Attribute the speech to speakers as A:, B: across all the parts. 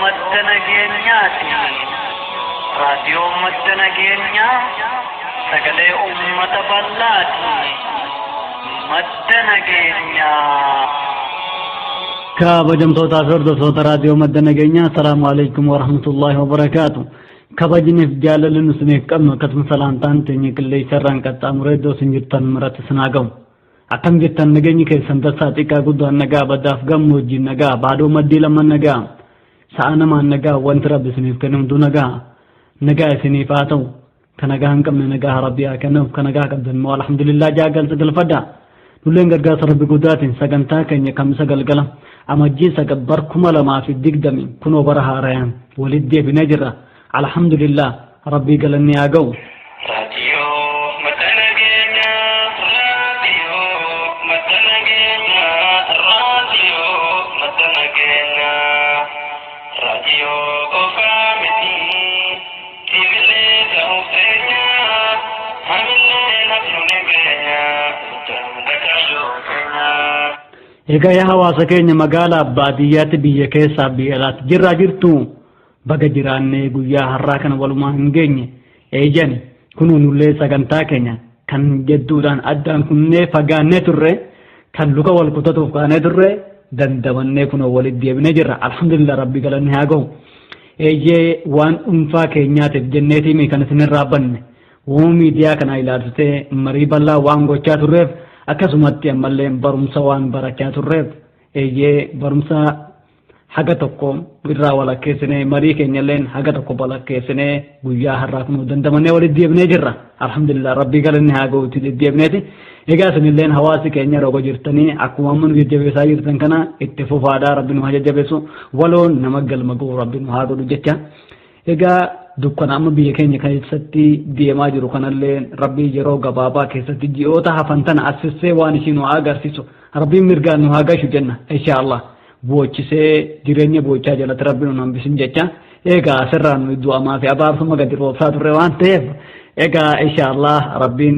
A: مدنا جينياتي راديو مدنا جينيا سقلي أمة بلاتي مدنا جينيا
B: كابجمتوتا فردوسوتا راديو مدنا جينيا السلام عليكم ورحمة الله وبركاته كبجنف جالل نسنيف كم كتم سلامتان تني كلي سران كتام ريدو سنجرتن مرات سناغم أكم جتن نجني كي سندسات إكا قدو النجا بداف جم وجي النجا بعدو مدي لما النجا سأنا ما النجا وانترا بسنيف كنم دو نجا سنيفاتو كنجا هنكم نجا ربيا كنف كنجا كبدن مو الحمد لله جاكل تدل فدا نولين قرقاس ربي قدراتين سقنتا كن يكم سقل قلم أما جي سقبر كمال ما في الدق دمي كنو برها ريان ولدي بنجرة الحمد لله ربي قال اني اقو
A: راديو مدنا جينا راديو مدنا جينا راديو مدنا جينا راديو قفامتي تبلي توفينا همنا نحن نجينا وتملك شوفنا
B: إيقا يا هواسا كينيا مقالا باديات بيا كيسا بيالات جرى جرتو baga jiraanne guyyaa har'aa kana walumaa hin geenye eejani kunuu nullee sagantaa keenya kan jedduudhaan addaan kunnee fagaannee turre kan luka wal kutatuuf kaanee turre dandamannee kunoo walitti deebinee jirra alhamdulillah rabbi galanni haa gahu eejee waan dhuunfaa keenyaatiif jenneetii kan isinirraa banne wuu miidiyaa kana ilaalchitee marii bal'aa waan gochaa turreef akkasumatti ammallee barumsa waan barachaa turreef eejee barumsa haga tokko irraa walakkeessine marii keenyalleen haga tokko walakkeessine guyyaa har'aa kun dandamannee walitti deebinee jirra alhamdulillah rabbii galanni haa ga'uutti deddeebineeti egaa isinilleen hawaasi keenya rogo jirtanii akkuma amma nu jajjabeessaa jirtan kana itti fufaadhaa rabbi nu haa jajjabeessu waloon nama galma ga'u rabbi nu haa godhu jecha egaa dukkana amma biyya keenya keessatti deemaa jiru kanallee rabbii yeroo gabaabaa keessatti ji'oota hafan tana assissee waan ishii nu haa agarsiisu rabbiin mirgaan nu haa gashu jenna inshaallah boochisee jireenya boochaa jalatti rabbi nu hambisin jecha egaa asirraan nu du'amaa fi abaarsuma gadi roobsaa turre waan ta'eef egaa inshaallah rabbiin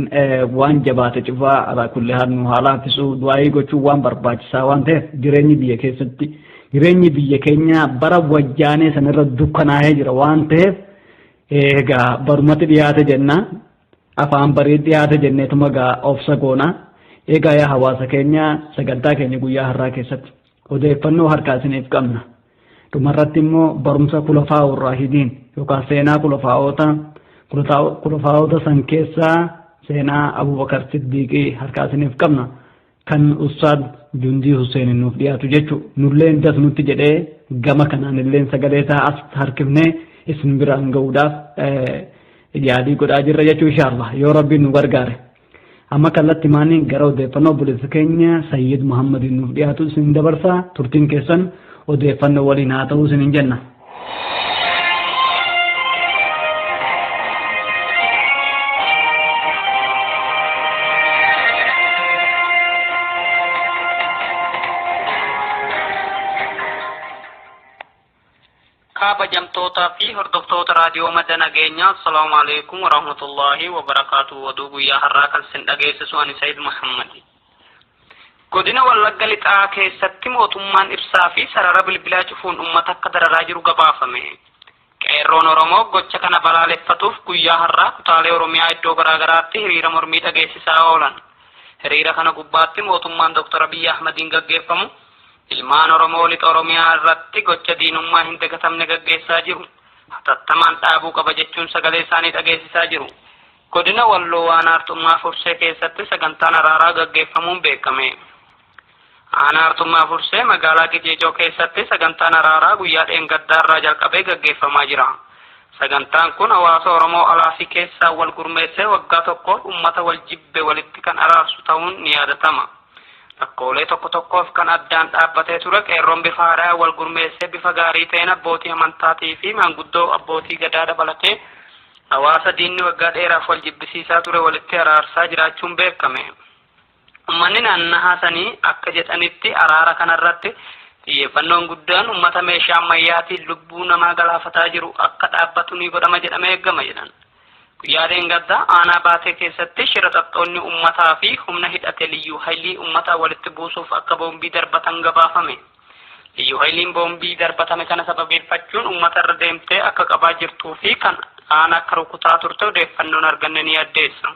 B: waan jabaate cufaa ala kulli haal nu haa laaffisu du'aayii gochuu waan barbaachisaa waan ta'eef jireenyi biyya keessatti jireenyi biyya keenya bara wajjaanee sanirra dukkanaa'ee jira waan ta'eef egaa barumatti dhiyaate jenna afaan barii dhiyaate jenneetuma gaa obsa goona egaa yaa hawaasa keenya sagantaa keenya guyyaa har'aa keessatti odeeffannoo harkaa isiniif qabna dhumarratti immoo barumsa kulafaa urraahidiin yookaan seenaa kulafaa'ota san keessaa seenaa Abubakar Siddiiqii harkaa isiniif qabna kan Ustaad Jundii Hussein nuuf dhiyaatu jechu nulleen das nutti jedhee gama kanaan illeen sagalee isaa as harkifnee isin biraan ga'uudhaaf yaalii godhaa jirra jechuu inshaallah yoo rabbiin nu gargaare amma kallatti maanii gara odeeffannoo obboleessa keenya Sayyid Muhammadin nuuf dhiyaatu isin dabarsaa turtiin keessan odeeffannoo waliin haa ta'uu isin jenna.
C: kabajamtoota fi hordoftoota raadiyoo madda nageenyaa assalamu alaykum wa rahmatullahi wa barakatuh waduu guyyaa har'aa kan sin dhageessisu ani Sayyid Muhammadi godina Wallagga lixaa keessatti mootummaan ibsaa fi sarara bilbilaa cufuun uummata akka dararaa jiru gabaafame qeerroon Oromoo gocha kana balaaleffatuuf guyyaa har'aa kutaalee Oromiyaa iddoo garaagaraatti hiriira mormii dhageessisaa oolan hiriira kana gubbaatti mootummaan Dr. Abiy Ahmediin gaggeeffamu ilmaan Oromoo lixa Oromiyaa irratti gocha diinummaa hin dagatamne gaggeessaa jiru hatattamaan dhaabuu qaba jechuun sagalee isaanii dhageessisaa jiru godina Walloo waan Artummaa Fursee keessatti sagantaan araaraa gaggeeffamuun beekame Artummaa Fursee magaalaa Gijeejoo keessatti sagantaan araaraa guyyaa dheengaddaarraa jalqabee gaggeeffamaa jira sagantaan kun hawaasa Oromoo alaafii keessaa wal gurmeessee waggaa tokkoof uummata wal jibbe walitti kan araarsu ta'uun ni yaadatama akkoolee tokkoof kan addaan dhaabbatee ture qeerroon bifa haaraa wal gurmeessee bifa gaarii ta'een abbootii amantaatii fi maanguddoo abbootii gadaa dabalatee hawaasa diinni waggaa dheeraaf wal jibbisiisaa ture walitti araarsaa jiraachuun beekame. Uummanni naannoo sanii akka jedhanitti araara kanarratti xiyyeeffannoon guddaan uummata meeshaa ammayyaatiin lubbuu namaa galaafataa jiru akka dhaabbatu ni godhama jedhamee eegama jedhan. Guyyaa dheengaddaa aanaa baatee keessatti shira xaxxoonni uummataa fi humna hidhate liyyuu haylii uummataa walitti buusuuf akka boombii darbatan gabaafame. Iyyuu hayliin boombii darbatame kana sababeeffachuun uummata irra deemtee akka qabaa jirtuu fi kan aanaa akka rukutaa turte odeeffannoon arganne ni addeessa.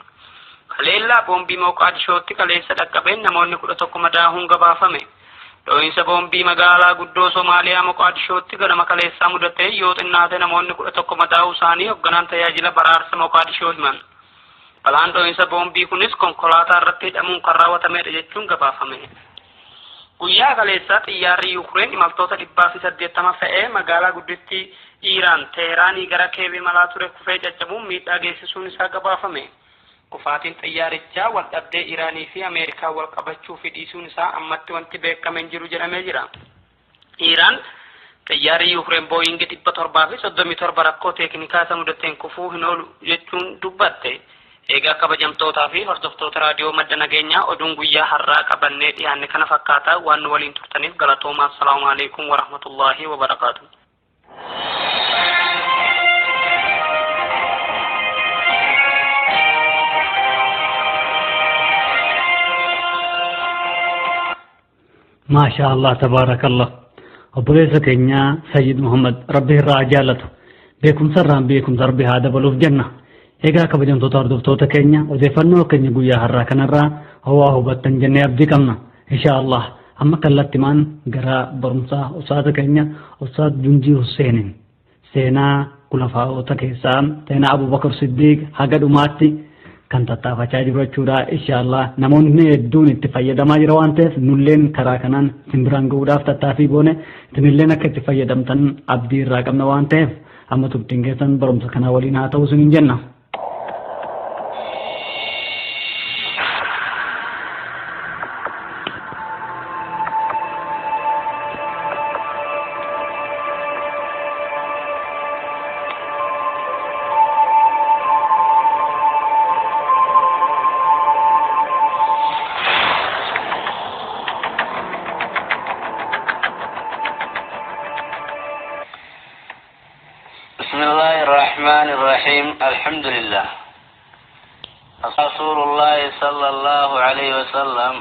C: Kaleellaa boombii Moqaadishootti kaleessa dhaqqabeen namoonni 11 madaahuun gabaafame. Dho'iinsa boombii magaalaa guddoo Somaaliyaa Moqaadishootti ganama kaleessaa mudatee yoo xinnaate namoonni 11 madaahuu isaanii hoogganaan tajaajila baraarsa Moqaadishoo himan. Balaan dho'iinsa boombii kunis konkolaataa irratti hidhamuun kan raawwatamedha jechuun gabaafame. Guyyaa kaleessaa xiyyaarri Yuukireen imaltoota 180 fe'ee magaalaa guddittii Iiraan Teeraanii gara Kiyev malaa ture kufee caccabuun miidhaa geessisuun isaa gabaafame. Kufaatiin xiyyaarichaa wal dhabdee Iraanii fi Ameerikaa wal qabachuu fi dhiisuun isaa ammatti wanti beekame hin jiru jedhamee jira. Iiraan xiyyaarri Yuukireen Booyingi 737 rakkoo teeknikaa isa mudateen kufuu hin oolu jechuun dubbatte. Egaa kabajamtootaa fi hordoftoota raadiyoo madda nageenyaa oduun guyyaa har'aa qabannee dhiyaanne kana fakkaata waan nu waliin turtaniif galatoomaa. Assalaamu alaykum wa rahmatullaahi wa barakaatuh.
B: ما شاء الله تبارك الله وبريسة كينيا سيد محمد ربي الرعجالة بكم سرهم بكم ضربي هذا بلوف جنة إيجا كبجن تطاردف توتا كينيا وزيفنو كينيا قويا هرا كنرا هو بطن جنة أبدي كمنا إن شاء الله أما كالات تمان قراء برمسا أستاذ كينيا أستاذ جنجي حسين سينا كلفاء وتكيسان سينا أبو بكر صديق حقد أماتي kan tattaafachaa jiru jechuudha. Inshaallah namoonni hedduun itti fayyadamaa jira waan ta'eef nulleen karaa kanaan simbiraan gahuudhaaf tattaaffii goone isinilleen akka itti fayyadamtan abdii irraa qabna waan ta'eef amma turtiin keessan barumsa kanaa waliin haa ta'u isiniin jenna.
A: بسم الله الرحمن الرحيم الحمد لله رسول الله صلى الله عليه وسلم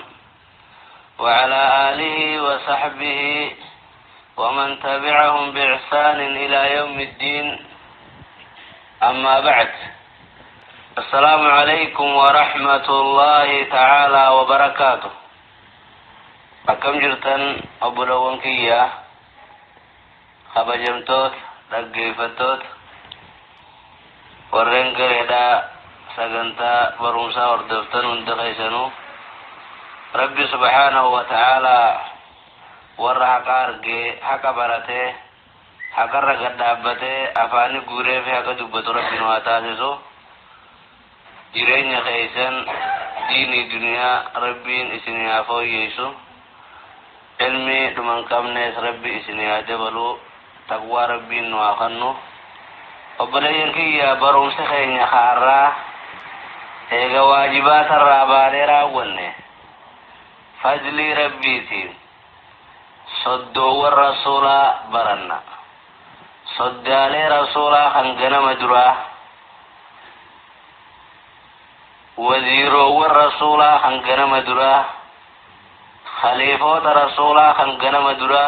A: وعلى آله وصحبه ومن تبعهم بإحسان إلى يوم الدين أما بعد السلام عليكم ورحمة الله تعالى وبركاته أكم جرتن أبو لونكية خبجمتوت dhaggeeffattoota warreen gareedhaa sagantaa barumsaa hordoftan hunda keessanuu rabbi subhaanahu wa ta'aalaa warra haqa argee haqa baratee haqarra gad dhaabbatee afaani guuree fi haqa dubbatu rabbi nu haa taasisu. Jireenya keessan diinii duniyaa rabbiin isinii haa fooyyeessu. Ilmi dhuman qabnees rabbi isinii haa dabalu. تقوى ربي نواخنو وبلين كي برم سخين خارا ايغا واجبات الرابالي راوني فجلي ربيتي صدو الرسول برنا صدالي رسولا خنقنا مجرا وزيرو الرسول خنقنا مجرا خليفة رسولا خنقنا مجرا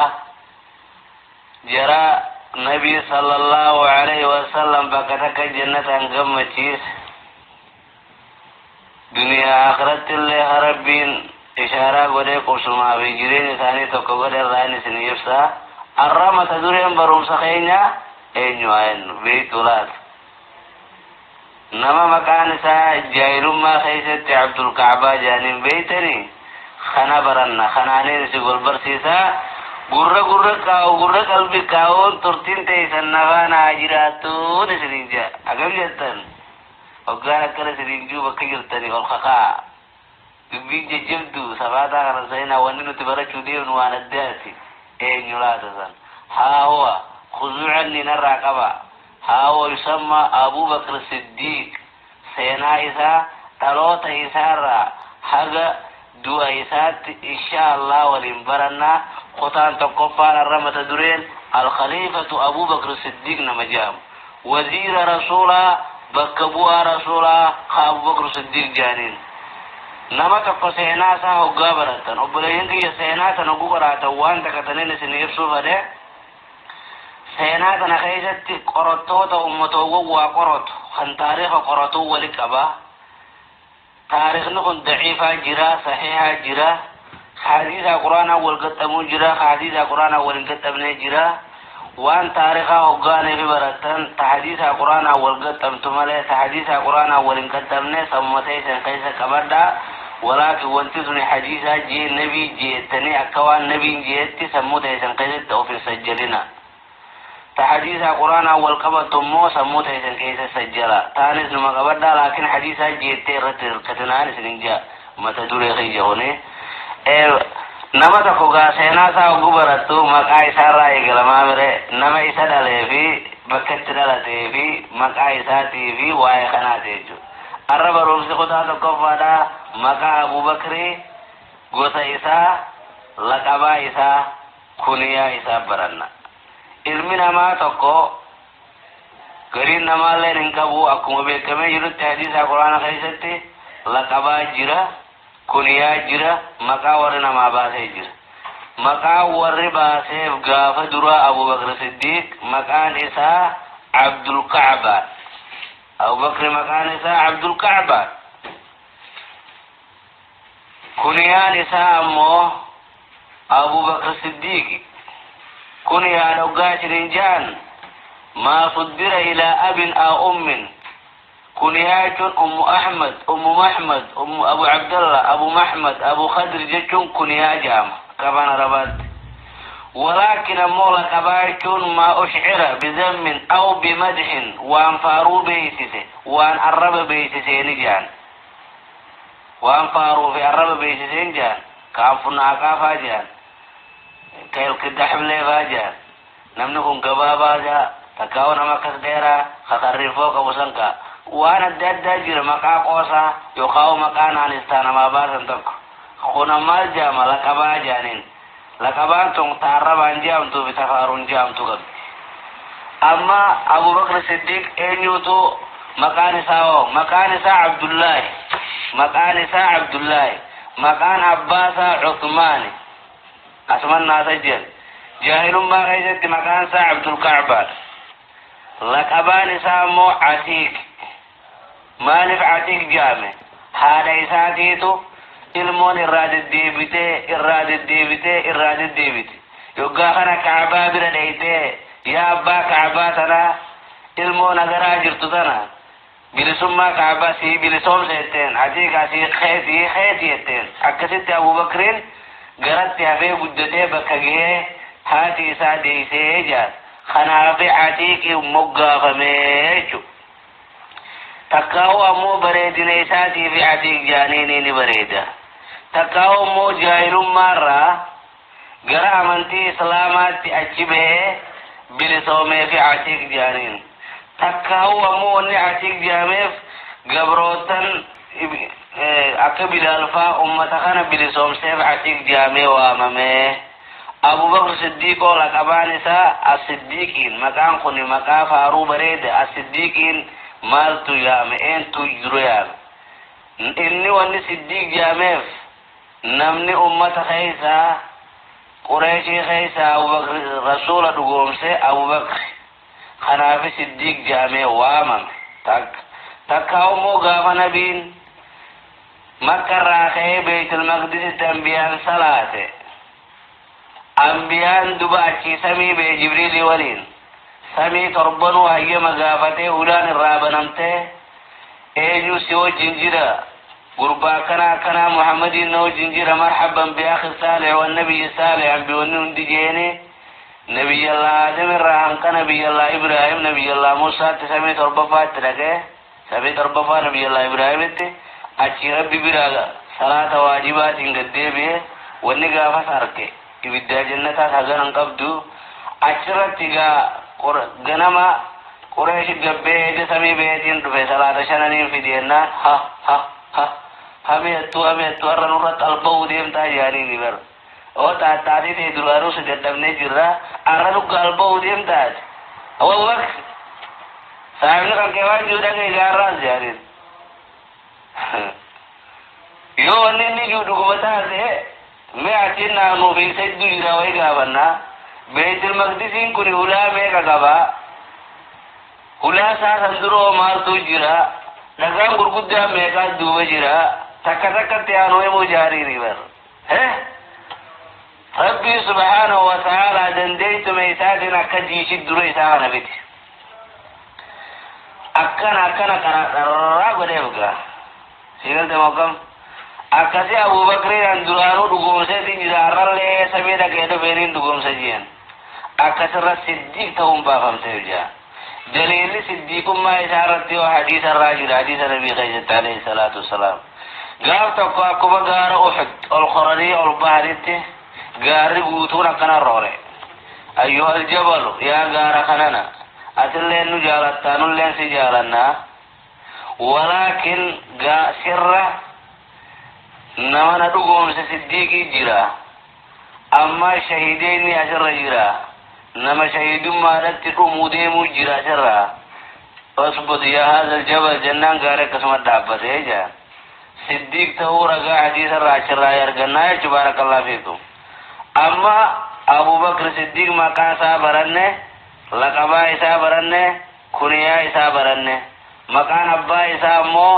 A: جرى نبي صلى الله عليه وسلم بكتك جنة انقمتيس دنيا آخرت اللي هربين إشارة قده قرصما بجرين ثاني توقع قده الراني سنيفسا الرامة دورين بروم سخينيا اينيو اينو بيت ولاد نما مكان سا جايلوم ما خيست عبد الكعبة جانين بيتني خنا برنا خنانين سيقول برسيسا gurra qalbi kaawon turtiin teessan nafaan haa jiraattuun isiniin jaa agam jettan hoggaan akkana isiniin juu bakka jirtanii ol kakaa dubbiin jajjabdu sabaataa kana seenaa wanni nuti barachuu deemnu waan addaati eenyu laata san haa huwa khuzuucanni narraa qaba haa huwa yusamma Abuu Bakr Siddiiq seenaa isaa dhaloota isaarraa haga du'a isaatti inshaallah waliin barannaa قطان تقفان الرمة درين الخليفة أبو بكر الصديق نمجام وزير رسولا بكبوها رسولا أبو بكر الصديق جانين nama tokko seenaa isaa hoggaa baratan obboleeyyin kiyya seenaa sana oguu baraatan waan takatanin isin ibsuu fade seenaa kana keessatti qorottoota ummatoowwan waa qorotu kan taariikha qoratuu wali qaba taariikhni kun daciifaa jira saxiixaa jira hadiisa quraanaa wal gaxxamuu jira hadiisa quraanaa wal hin gaxxamnee jira waan taariikhaa hoggaanee fi baratan hadiisa quraanaa wal gaxxamtu malee hadiisa quraanaa wal hin gaxxamne sammatee isin keessa qabadhaa ولكن وانتظني حديثا جي نبي جيتني أكوان نبي جيتي سموتها يسنقيدت أو في سجلنا تحديثا قرآن أول قبل تمو سموتها يسنقيدت سجلا تانس نما قبل لكن حديثا جيتي رتر كتنان سننجا ما تدوري خيجوني نما تقوغا سيناسا وقبرتو مقاي سارا يقلما مري نما إسا دالي بكت دالتي في مقاي ساتي في واي خناتي جو الرب رومسي خدا تقفادا مقا أبو بكر غوثا إسا لقبا إسا كنيا إسا برنا علمي نما تقو قرين نما لين انكبو أكو بيكمي يرد حديث القرآن خيستي لقبا جرا كنيا جرا مقا ورنا ما باسي جرا مقا ور باسي غاف درا أبو بكر الصديق مقان إسا عبد الكعبة أبو بكر مقان إسا عبد الكعبة كنيان إساء أمه أبو بكر الصديق كنيان أوقات رنجان ما صدر إلى أب أو أم كنيات أم أحمد أم محمد أم أبو عبد الله أبو محمد أبو خضر جتون كنيا جام كمان ربط ولكن أمولا كبايتون ما أشعر بذم أو بمدح وان فارو بيسسه وان أرب بيسسه نجان وان فارو في الرب بيسسين جان كافنا كافا جان كيل كدحم لي فاجان نمنكم قبابا جا تكاونا مكس ديرا خطر فوق وسنكا وانا الداد جير مكا قوسا يخاو مكانا نستانا ما باسن تكو خونا مال جاما لكبا جانين لكبان تون تعربان جامتو بتفارون جامتو قد أما أبو بكر الصديق إنيوتو مكان سا عبد الله مكان سا عبد الله مكان عباس عثمان أسمنا سجل جاهل ما غيزت مكان سا عبد الكعبة لقبان سامو عتيق مالف عتيق جامع هذا إساتيتو ilmoon irraa deddeebite yoggaa kana kaabaa bira dheytee yaa abbaa kaabaa tana ilmoo nagaraa jirtu tana bilisummaa kaabaa sii bilisoomsa jetteen atiikaa sii xeeti jetteen akkasitti abubakriin garatti hafee guddatee bakka gahee haati isaa deeysee jaal kanaafi atiiqi moggaafamee jechu takkaawu ammoo bareedina isaatii fi atiiq jaaniini ni bareeda takkaawu ammoo jaahilummaarraa gara amantii islaamaatti achi bahee bilisoomee fi atiiq jaaniin takkaawu ammoo wanni atiiq jaameef gabrootan akka bilaalfaa ummata kana bilisoomseef atiiq jaamee waamamee abubakr siddiiqoo laqabaan isaa as-siddiiqiin maqaan kun maqaa faaruu bareeda as-siddiiqiin maaltu yaame eentu jiru yaame inni wanni siddiiq jaameef namni ummata keessaa qureeshii keessaa abubakr rasuula dhugoomse abubakr kanaafi siddiiq jaamee waamame takka ammoo gaafa nabiin makkarraa ka'ee beeytul maqdisitti ambiyaan salaate ambiyaan duba achii samii bee jibriilii waliin samii torbanuu hayyama gaafatee ulaan irraa banamtee eenyu si wajjin jira gurbaa kana muhammadiin na wajjin jira marhaban biakhi saalih wannabiyyi saalih ambiyoonni hundi jeene nabiyallah aadam irraa hanqa nabiyallah ibraahim nabiyallah muusaatti samii torbaffaatti dhaqee samii torbaffaa nabiyallah ibraahimitti achi rabbi biraa salaata waajibaatiin gaddeebi'e wanni gaafas arge ibiddaa jannataas haganan qabdu achirratti gaa ganama qureeshi gabbee samii beetiin dhufe salaata shananiin fideenna hameettu har'a nurratti alba'uu deemtaa jaaniini bar oo taattaatii ta'e duraanuu si gaddabnee jirra har'a dhugga alba'uu deemtaati abubakr saahibni kan kee waan jiru dhagee gaarraas jaaniin yoo wanni inni jiru dhuguma taate mee achiin naannoo fi saddu jira wayii gaafanna beetil maqdisiin kun hulaa meeqa qaba hulaa isaa san duroo maaltu jira dhagaan gurguddaa meeqaa duuba jira takka takkatti aanoo immoo jaariini bar rabbii subhaanahu wa ta'aalaa dandeeytuma isaatiin akka jiishit dura isaa kana biti akkana qararraa godheef gaa siigalte mokkam akkasi abubakriin duraanuu dhugoomseetiin jira harrallee samii dhaqee dhufeeniin dhugoomsa jiyan akkasirra siddiiq ta'uun baafamteef jaa daliilli siddiiqummaa isaa irratti yoo hadiisa irraa jira hadiisa nabii keessatti alayhi salaatu wassalaam gaaf tokko akkuma gaara Uhud ol qoranii ol bahanitti gaarri guutuun akkana roore ayyuha aljabalu yaa gaara kanana atilleen nu jaalattaa nulleen si jaalannaa walaakin sirra nama na dhugoomse siddiiqii jira amma shahideenni asirra jira nama shahidummaadhatti dhumuu deemuu jira asirra asbud yaa haadha aljabal jennaan gaari akkasuma dhaabbatee jaa siddiiq ta'uu ragaa hadiisa irraa achirraa argannaa jechu baarakallahu fiikum amma abubakr siddiiq maqaa isaa baranne laqabaa isaa baranne kuniyaa isaa baranne maqaan abbaa isaa ammoo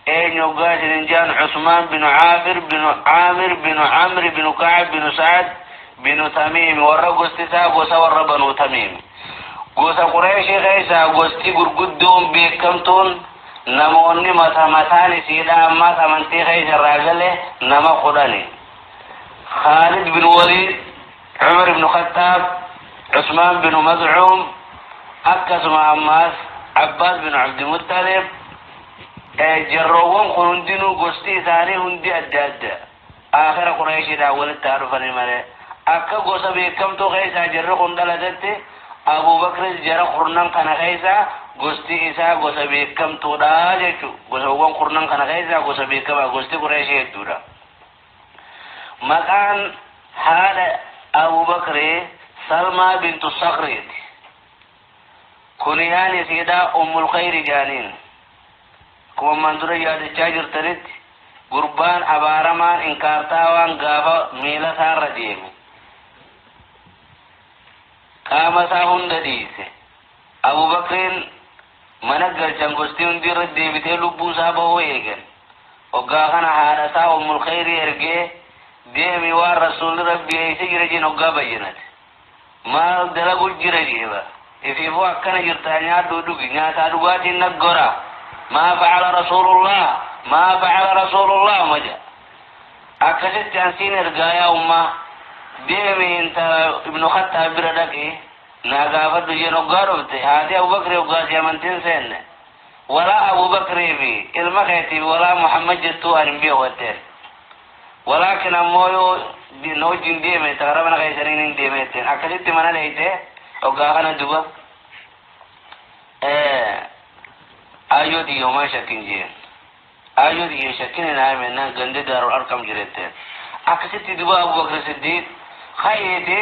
A: eenyoggaa sininjaan Usmaan bin Aamir bin Amr bin Ka'ab bin Sa'ad bin Tamiim warra gosti isaa gosa warra Banuu Tamiim gosa Qureeshii keessaa gosti gurguddoon beekamtuun namoonni mataan isiidha ammaas amantii keessa irraa gale nama 10 Khalid bin Walid Umar bin Khattab Usmaan bin Maz'um akkasuma ammaas Abbas bin Abdul Muttalib jarroowwan kun hundinuu gosti isaanii hundi adda adda aakhira Qureeshiidhaa walitti dhufanii malee akka gosa beekamtuu keessaa jarri kun dhalatetti Abubakr jara kurnan kana keessaa gosti isaa gosa beekamtuudha jechuudha gosawwan kurnan kana keessaa gosa beekamaa gosti Qureeshii hedduudha maqaan haadha Abubakr Salmaa bintu Sakriiti kuniyaan isiidhaa Ummul Khayri jaaniin kuma mandura yaadachaa jirtanitti gurbaan abaaramaan inkaartaa waan gaafa miila isaarra deeme qaama isaa hunda dhiise Abubakriin mana galchan gosti hundi irra deebitee lubbuu isaa bahuu eegan hoggaa kana haadha isaa Ummul Khayri ergee deemi waan rasuulli rabbii eeyse jira jeen hoggaa bayyinate maal dalagu jira jeeba ifiifuu akkana jirtaa nyaadhuu dhugi nyaataa dhugaatiin naggora ما فعل رسول الله مجا أكست أنسين إرقايا أمة ديمي انت ابن خطاب بردكي ناقافت جينو قاربتي هاتي أبو بكر وقاسي من تنسين ولا أبو بكر في المخيتي ولا محمد جستو أنبيه واتين ولكن أمويو نوجين ديمي تغربنا غيسرين ديميتين أكست من ليتي وقاقنا دوبا ayodi yoma shakin je ayodi ye shakin na me nan gande darul arkam jirete akasiti duba Abubakar Siddiq khayete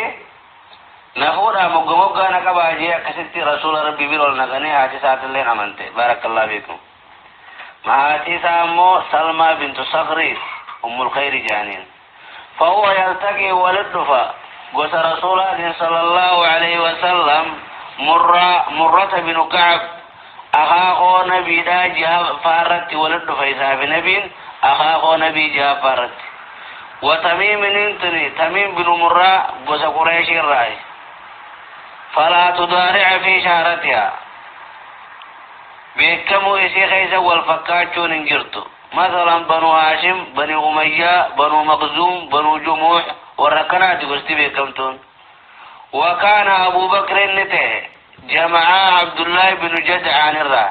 A: na hoda mogomoga na kabaje akasiti rasul rabbi birol na gane haji saatlen amante barakallahu fikum maati samo Salma bint Sakri ummul khair janin fa huwa yaltaqi waladufa gosa rasulullah sallallahu alaihi wasallam murrata bin Ka'ab أخاقو نبي دا جاب فارت ولد فيسا بنبي أخاقو نبي جاب فارت وتميم انتني تميم بن مرة بوس قريش الرأي فلا تضارع في شهرتها بيكمو إسي خيسا والفكاتشون انجرتو مثلا بنو هاشم بني أمية بنو مخزوم بنو جموح والركنات قستي بيكمتون وكان أبو بكر نته جمع عبد الله بن جدعان الرا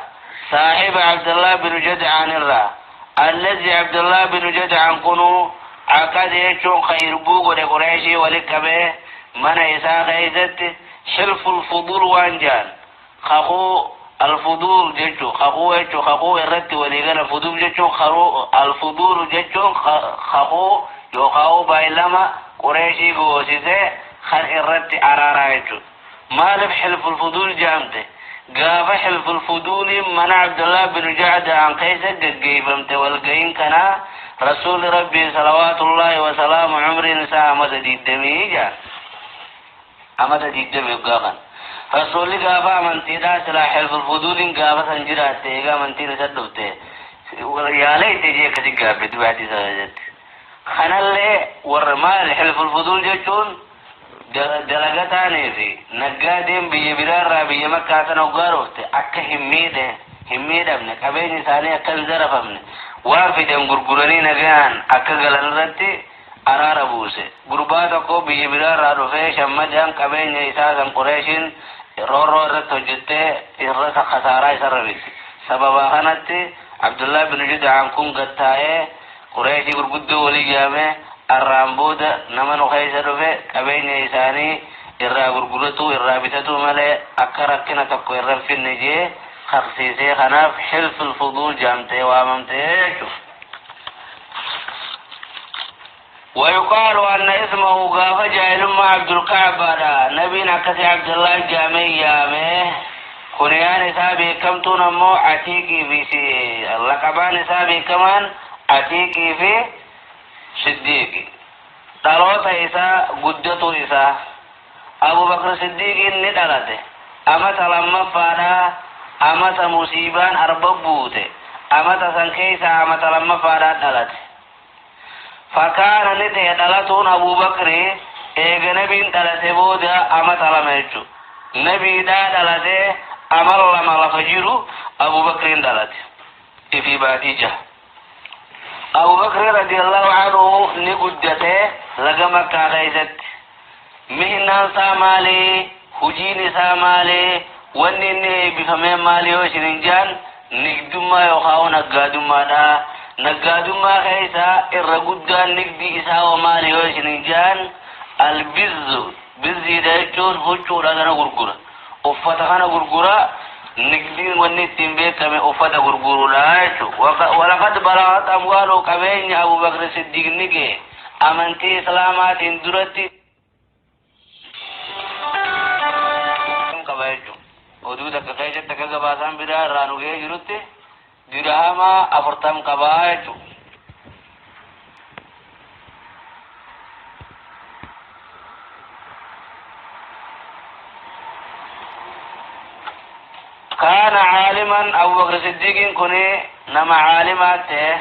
A: صاحب عبد الله بن جدعان الرا الذي عبد الله بن جدعان كنو عقد يشون خير بوغ ولقريشي ولكبه من إساء غيزت حلف الفضول وانجان خخو الفضول جيشو خخو يشو خخو الرد ولغن الفضول جيشو خرو الفضول جيشو خخو يوخاو بايلما قريشي قوسيسي خل الرد عرارا يشو مالف حلف الفضول جامته قاف حلف الفضول من عبد الله بن جعد عن قيس قيبمت والقين كان رسول ربي صلوات الله وسلام عمر نساء مدد الدميجة أمد الدمي قاقا رسول قاف من تيدا سلا حلف الفضول قاف سنجرات تيغا من تيدا سدبته يا ليت جيك تقاف دواتي سجدت خنا اللي ورمال حلف الفضول جتون دلغتاني في نقادين بيبرار بي مكة تنوغاروت أكا هميدة ابن قبيني ثانية كل زرف ابن وافدين غرغراني نغان أكا غلالرتي أرار بوسي غرباتكو بيبرار رفي شمجان قبيني إساسا قريشين رورو رتو جتة إرس خسارة سربت سببا خانت عبد الله بن جد عنكم قطاية قريشي غرغدو ولي جامع الرامبود نمن خيس رفه قبين إساني إرى غرغرتو إرى بتتو ملي أكركنا تقو إرى في النجي خخصيصي خناف حلف الفضول جامته واممته ويقال أن اسمه قاف جاهل مع عبد الكعبة نبينا كسي عبد الله جامي يامه كنيان سابي كم تنمو عتيقي في سي اللقبان سابي كمان عتيقي في صديقي طلوت إسا قدتو إسا أبو بكر صديقي ندلته أما تلما فادا أما تمصيبان أرببوته أما تسنكيسا أما تلما فادا دلته فكان نته دلتون أبو بكر إيغ نبي دلته بودا أما تلميجو نبي دا دلته أما لما لفجيرو أبو بكر دلته في باتيجه أبو بكر رضي الله عنه نقدته لقم كاريزت مهنا سامالي هجين سامالي ونني بفمين مالي وشرنجان نقدما يوخاو نقادما دا نقادما خيسا إرقودان نقدي إسا ومالي وشرنجان البز بزي دايتون هجو لغنا غرغورا أفتخانا غرغورا نقدين ونتين بيكم أفتا غرغورو لايتو ولقد بلغت أموالو قبين أبو بكر الصديق نقي أمنتي إسلامات اندرتي قبيجو ودودك قيجتك قباسان بدا رانو جيجرتي درهما أفرتم قبايجو كان عالما أبو بكر الصديق كوني نما عالماته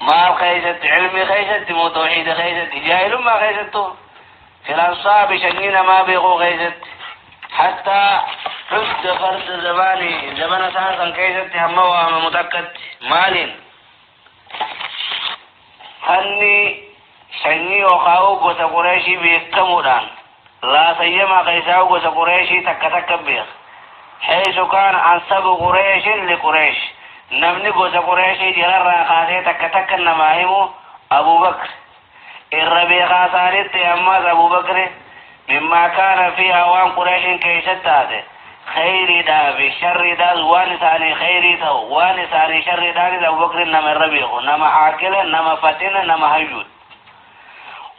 A: ما خيست علمي خيست متوحيد خيست جاهل ما خيسته في الأنصاب شنين ما بيغو خيست حتى حد فرد زمان سانسا خيست هموا متأكد مال هني شني وخاو قوس قريشي بيكمودان لا سيما قيساو قوس قريشي تك بيخ حيث كان أنسب قريش لقريش نمني قوس قريشي جلال راقاتي تك النمائم أبو بكر الربيع خاسارت أماز أبو بكر مما كان في أوان قريش كيشتاته خيري دا بشر دا وانساني خيري تو وانساني شر دا أبو بكر نما الربيع نما عاقل نما فتن نما هجود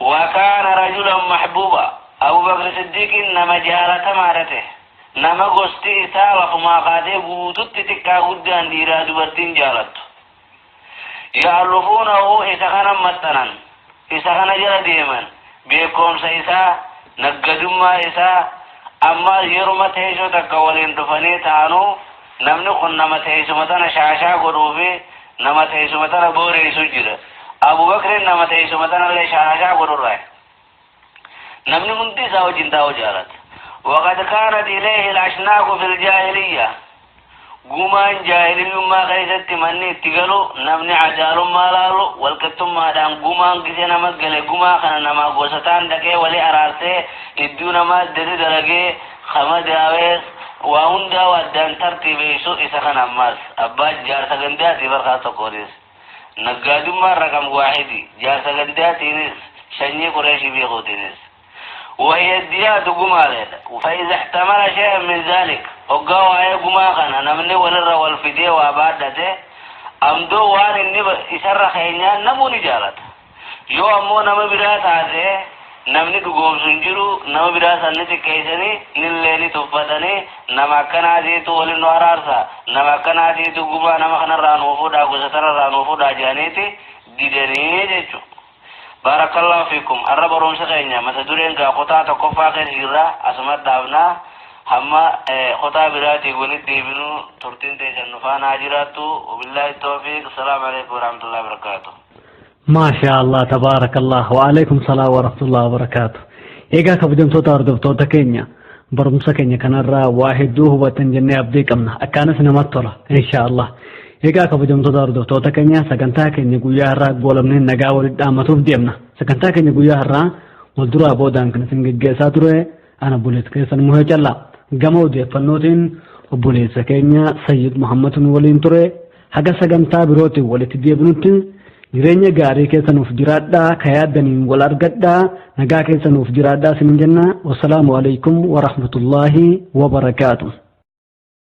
A: وكان رجلا محبوبا أبو بكر صديق نما جارة مارته نما غستي إسا لفما قاده بوتت تكا قدان ديرا دبرتين جالت يعرفونه إسا خنا متنان إسا خنا جل ديمن بيكم سيسا نقدما إسا أما يرمى تهيشو تكوالين دفني تانو نمني خن نما تهيشو متنا شاشا قروفي نما تهيشو متنا بوري سجر أبو بكر نما تهيشو متنا لي شاشا قرور نمني منتي ساو جنتاو جالت وقد كانت إليه الأشناق في الجاهلية قمان جاهلي ما غيثت مني تقلو نمني عجال ما لالو والكتم ما دام قمان كسينا مقل قمان خانا ما قوستان دكي ولي أرارتي إدونا ما ددي دلقي خمد آويس وهندا ودان ترتيبيسو إسخان أماس أباد جار سغنداتي برخاتو قوليس نقادو ما رقم واحدي جار سغنداتي نس شني قريشي بيخوتي نس وهي الديات قمالة فإذا احتمل شيئا من ذلك وقاوا أي قماقنا نمني ونرى والفدية وابادته أمدو وان النبا إسر خينيان نمو نجالت يو أمو نمو برات هذه namni dhugoomsun jiru nama biraa sanni xiqqeessanii nillee ni tuffatanii nama akkanaatiitu waliin nu araarsa nama akkanaatiitu gumaa nama kanarraa nuu fuudhaa gosa sanarraa nuu fuudhaa jedhaniiti didanii jechuudha. Barakallahu fiikum arra barumsa keenya mata dureen gaa kutaa tokkoffaa keessa jirra asuma dhaabnaa hamma kutaa biraatii walitti deebinu turtiin teessan nu faana jiraattu wabillahi tawfiiq. Assalaamu alaykum wa rahmatullahi wa barakatuh.
B: ما شاء الله تبارك الله وعليكم السلام ورحمة الله وبركاته. إيجا كبدم توتا أردفتوتا كينيا برمسا كينيا كان الرا واحد دوه وتنجني أبدي كمنا أكان سنمطرة إن شاء الله. إيجا كبدم توتا أردفتوتا كينيا سكنتا كينيا قويا الرا قولمنين نجا ورد أمتوف ديمنا سكنتا كينيا قويا الرا والدرا بودان كنا سنجي ساتوري أنا بوليت كيسان مهجلا قاموا دي فنوتين وبوليت كينيا سيد محمد ولين توري حاجة سكنتا بروتي ولت ديبنوتين jireenya gaarii keessa nuuf jiraadhaa ka yaaddaniin wal argadhaa nagaa keessa nuuf jiraadhaa sinin jenna. Wassalaamu alaykum wa rahmatullaahi wa barakaatuh.